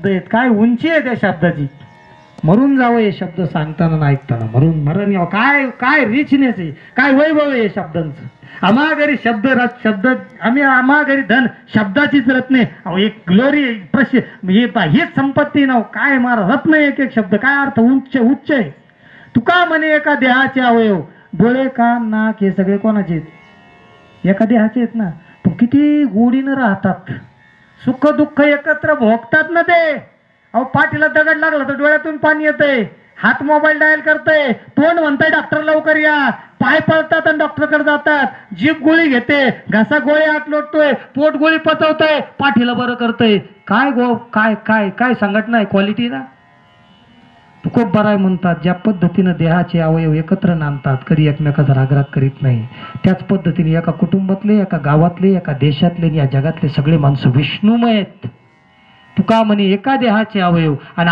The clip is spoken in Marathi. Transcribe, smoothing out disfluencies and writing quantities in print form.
शब्द आहेत, काय उंची आहे त्या शब्दाची. मरून जावं हे शब्द सांगताना ना ऐकताना, मरण यावं, काय काय रिचनेस आहे, काय वैभव आहे शब्दांचं. आम्हा घरी शब्द आम्ही आम्हा घरी धन शब्दाचीच रत्ने. अहो एक ग्लोरी हेच संपत्ती नाव काय मार रत्न, एक एक शब्द काय अर्थ उच्च उच्च आहे. तुका म्हणे एका देहाचे अवयव, डोळे कान नाक हे सगळे कोणाचे आहेत? एका देहाचे आहेत ना. पण किती गोडीनं राहतात, सुख दुःख एकत्र भोगतात ना ते. अहो पाठीला दगड लागला तर डोळ्यातून पाणी येतंय, हात मोबाईल डायल करतय, तोंड म्हणतंय डॉक्टर लवकर या, पाय पळतात आणि डॉक्टरकडे जातात, जीभ गोळी घेते, घसा गोळी आत लोटतोय, पोट गोळी पचवतय, पाठीला बरं करतय. काय काय काय काय संघटना आहे, क्वालिटी ना. खूप बराय म्हणतात. ज्या पद्धतीनं देहाचे अवयव एकत्र नांदतात, कधी एकमेकाचा रागराग करीत नाही, त्याच पद्धतीने एका कुटुंबातले, एका गावातले, एका देशातले, या जगातले सगळे माणसं विष्णुमय आहेत. तुका म्हणे एका देहाचे अवयव. आणि